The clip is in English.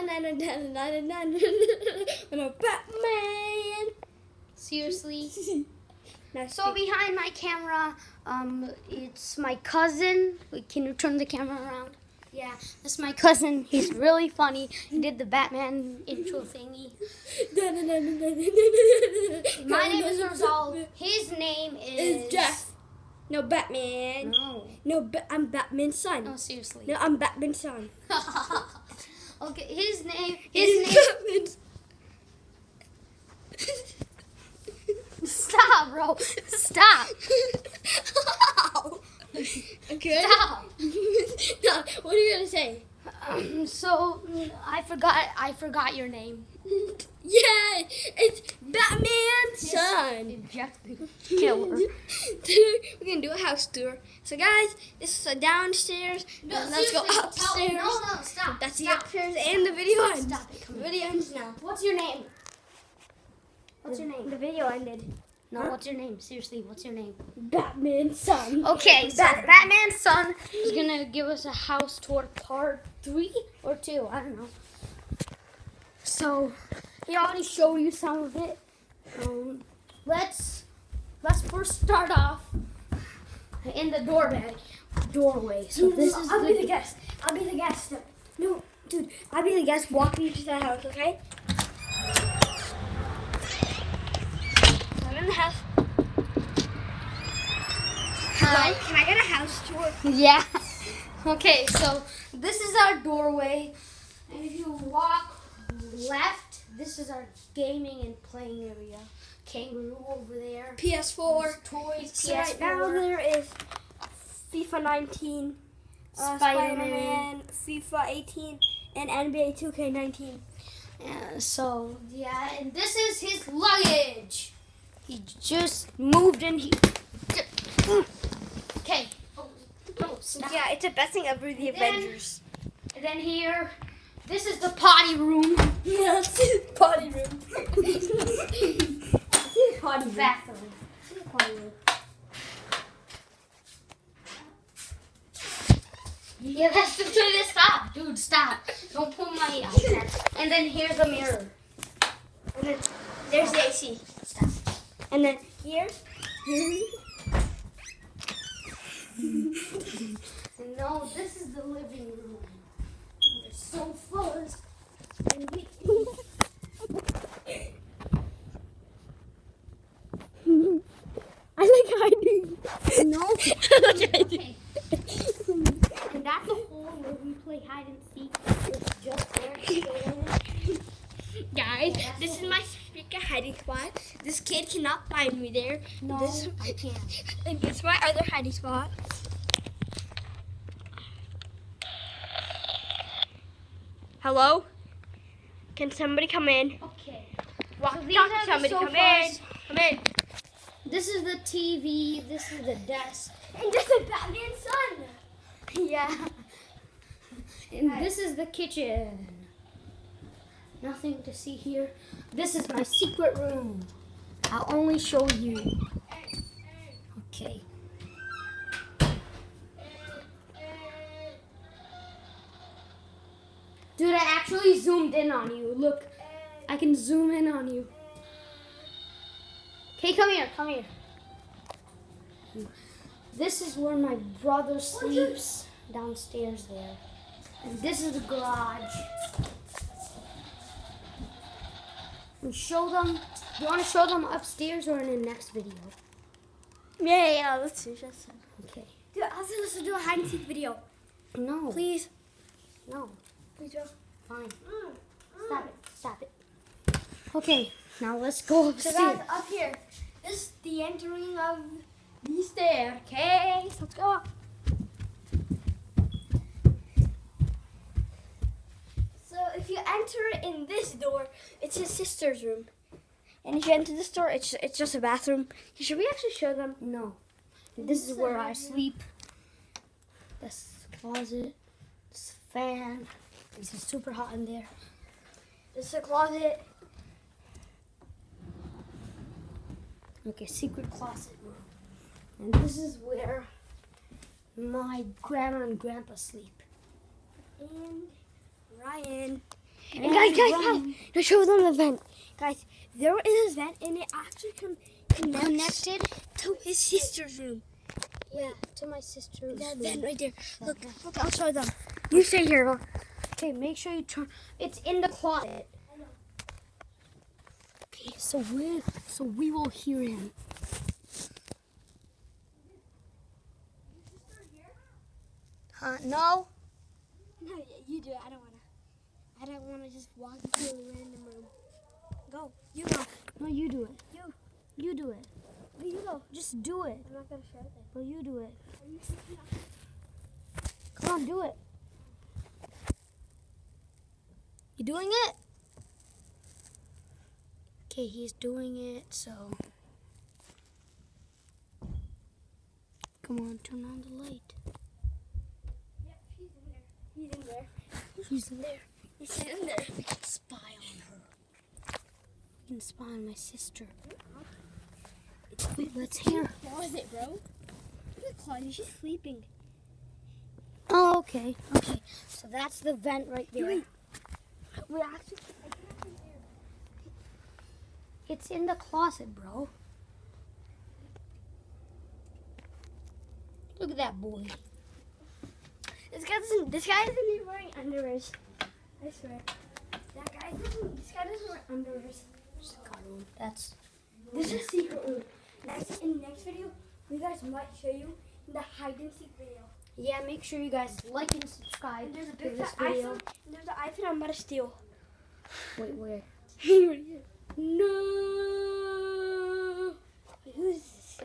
I'm a Batman. Seriously. Nice So behind my camera, it's my cousin. Wait, can you turn the camera around? Yeah, that's my cousin. He's really funny. He did the Batman intro thingy. My name is Rizal. His name is Jeff. No, Batman. No. I'm Batman's son. No, seriously. No, I'm Batman's son. Okay, his name. Batman's. Stop, bro. Stop. Okay. Stop. No, what are you gonna say? So I forgot your name. Yeah, it's Batman's son. Jeff the Killer. We're gonna do a house tour. So guys, this is downstairs. No, Let's go seriously, upstairs. No, stop. That's the Stop. upstairs and the video ends. Stop it. The video ends now. What's your name? What's your name? The video ended. No, Huh? what's your name? Seriously, what's your name? Batman's son. Okay, so Batman's son is gonna give us a house tour part 3 or 2. I don't know. So he already showed you some of it. Let's first start off in the doorway. So this is I'll be the guest. I'll be the guest. No, dude, I'll be the guest walking you to the house, okay? I'm in the house. Hi. Can I get a house tour? Yeah. Okay, so this is our doorway. And if you walk left, this is our gaming and playing area. Kangaroo over there. PS4. There's toys, So right now PS4. there is FIFA 19, Spider-Man. FIFA 18, and NBA 2K19. So, yeah, and this is his luggage. He just moved in here. Okay. Oh, stop. Yeah, it's the best thing ever, the And then- Avengers. And then here, this is the potty room. Yeah, it's the potty room. It's the potty room. Bathroom. It's the potty room. Yeah, that's the truth. Stop. Dude, stop. Don't pull my iPad. And then here's the mirror. And then there's the AC. Stop. And then here. No, this is the living room. There's sofas. And we... I like hiding. No. I like hiding. And that's the hole where we play hide and seek. It's just there. Guys, this is my secret hiding spot. This kid cannot find me there. No, This, I can't. and it's my other hiding spot. Hello? Can somebody come in? Okay. Walk, So these talk are to the somebody. Come in. sofas. Come in. This is the TV. This is the desk. And this is Batman's son. Yeah. And this is the kitchen. Nothing to see here. This is my secret room. I'll only show you. Okay. Dude, I actually zoomed in on you. Look, I can zoom in on you. Okay, come here, come here. This is where my brother sleeps downstairs there. And this is the garage. And show them. Do you want to show them upstairs or in the next video? Yeah, let's see. Okay. Dude, also let's do a hide and seek video. No. Please. No. Please, Joe. Fine. Stop it. Stop it. Okay. Now let's go So upstairs. guys, up here, this is the entering of the staircase. Let's go up. So if you enter in this door, it's his sister's room. And if you enter this door, it's just a bathroom. Should we actually show them? No. This is where I sleep. This closet. This fan. It's super hot in there. This is a closet. Okay, secret closet room. And this is where my grandma and grandpa sleep. And Ryan. And guys, to show them the vent. Guys, there is a vent and it actually connected to his sister's room. Yeah, to my sister's That room. vent right there. Look, I'll show them. You stay here. Okay, make sure you turn. It's in the closet. Okay, so we will hear him. No. No, you do it. I don't wanna just walk into a random room. Go. You go. No, you do it. You do it. No, you go. Just do it. I'm not gonna show them. Well, you do it. Come on, do it. You doing it? Okay, he's doing it, so. Come on, turn on the light. Yep, he's in there. He's in there. He's in there. He's in there. Spy on her. You can spy on my sister. Wait, let's hear. What was it, bro? Look at Claudia. She's sleeping. Oh, okay. Okay. So that's the vent right there. Wait. We actually. It's in the closet, bro. Look at that boy. This guy isn't even wearing underwears. I swear. This guy doesn't wear underwears. Just got him. That's. This is a secret room. In the next video, we guys might show you the hide and seek video. Yeah, make sure you guys like and subscribe And there's a to big this fat video. iPhone. And there's an iPhone I'm about to steal. Wait, where? No. Who's this?